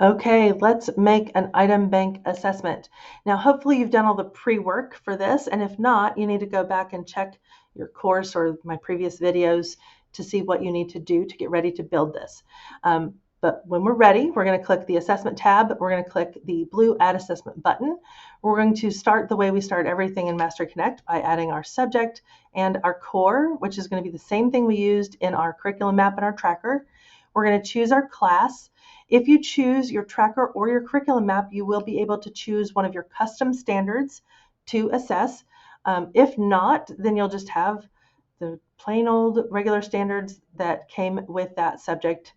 Okay, let's make an item bank assessment. Now, hopefully you've done all the pre-work for this, and if not, you need to go back and check your course or my previous videos to see what you need to do to get ready to build this. But when we're ready, we're going to click the Assessment tab. We're going to click the blue Add Assessment button. We're going to start the way we start everything in Mastery Connect by adding our subject and our core, which is going to be the same thing we used in our curriculum map and our tracker. We're going to choose our class. If you choose your tracker or your curriculum map, you will be able to choose one of your custom standards to assess. If not, then you'll just have the plain old regular standards that came with that subject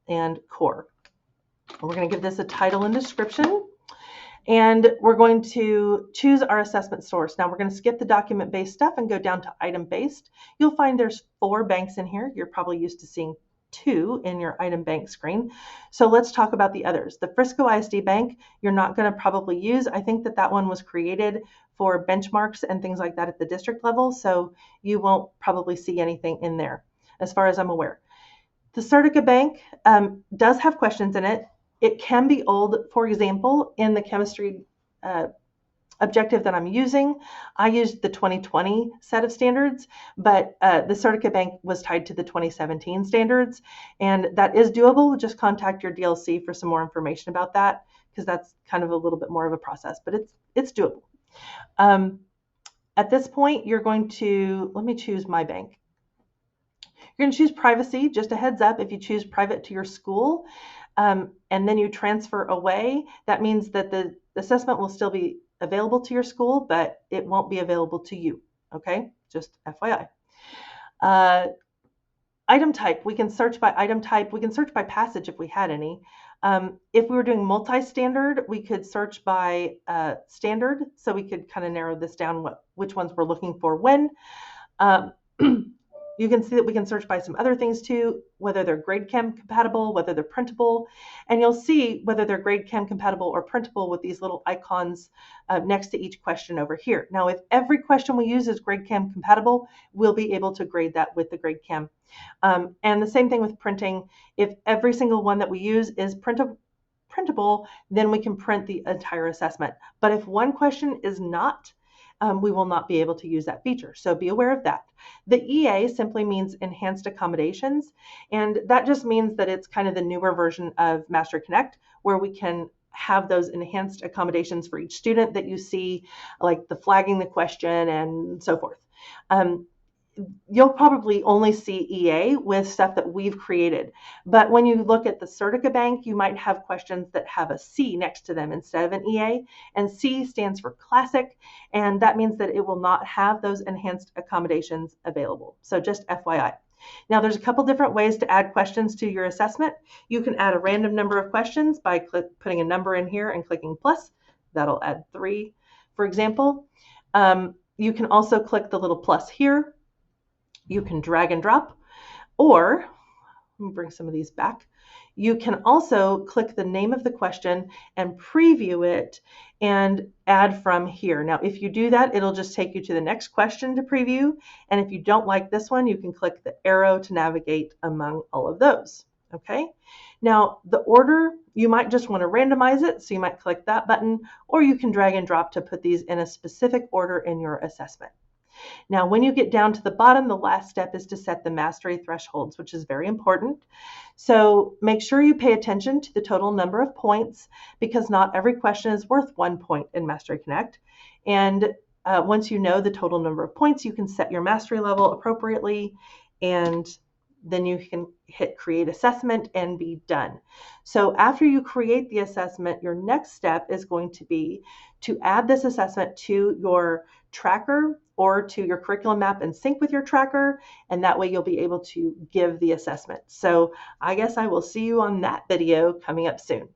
and core. We're going to give this a title and description, and we're going to choose our assessment source. Now we're going to skip the document-based stuff and go down to item-based. You'll find there's 4 banks in here. You're probably used to seeing 2 in your item bank screen. So let's talk about the others. The Frisco ISD Bank, you're not going to probably use. I think that one was created for benchmarks and things like that at the district level, so you won't probably see anything in there as far as I'm aware. The Certica Bank does have questions in it. It can be old. For example, in the chemistry objective that I'm using, I used the 2020 set of standards, but the Certica Bank was tied to the 2017 standards, and that is doable. Just contact your DLC for some more information about that, because that's kind of a little bit more of a process, but it's doable. At this point, you're going to, let me choose my bank. You're going to choose privacy. Just a heads up, if you choose private to your school and then you transfer away, that means that the assessment will still be available to your school, but it won't be available to you. Okay, just FYI. Item type, we can search by item type. We can search by passage if we had any. If we were doing multi-standard, we could search by standard, so we could kind of narrow this down, which ones we're looking for when. You can see that we can search by some other things too, whether they're GradeCam compatible, whether they're printable, and you'll see whether they're GradeCam compatible or printable with these little icons next to each question over here. Now, if every question we use is GradeCam compatible, we'll be able to grade that with the GradeCam. And the same thing with printing. If every single one that we use is printable, then we can print the entire assessment. But if one question is not, we will not be able to use that feature. So be aware of that. The EA simply means enhanced accommodations, and that just means that it's kind of the newer version of Mastery Connect, where we can have those enhanced accommodations for each student that you see, like the flagging the question and so forth. You'll probably only see EA with stuff that we've created. But when you look at the Certica Bank, you might have questions that have a C next to them instead of an EA. And C stands for Classic, and that means that it will not have those enhanced accommodations available. So just FYI. Now, there's a couple different ways to add questions to your assessment. You can add a random number of questions by putting a number in here and clicking plus. That'll add 3, for example. You can also click the little plus here. You can drag and drop, or let me bring some of these back. You can also click the name of the question and preview it and add from here. Now, if you do that, it'll just take you to the next question to preview. And if you don't like this one, you can click the arrow to navigate among all of those. Okay. Now, the order, you might just want to randomize it, so you might click that button, or you can drag and drop to put these in a specific order in your assessment. Now, when you get down to the bottom, the last step is to set the mastery thresholds, which is very important. So make sure you pay attention to the total number of points, because not every question is worth 1 point in Mastery Connect. And once you know the total number of points, you can set your mastery level appropriately, and then you can hit create assessment and be done. So after you create the assessment, your next step is going to be to add this assessment to your tracker or to your curriculum map and sync with your tracker, and that way you'll be able to give the assessment. So I guess I will see you on that video coming up soon.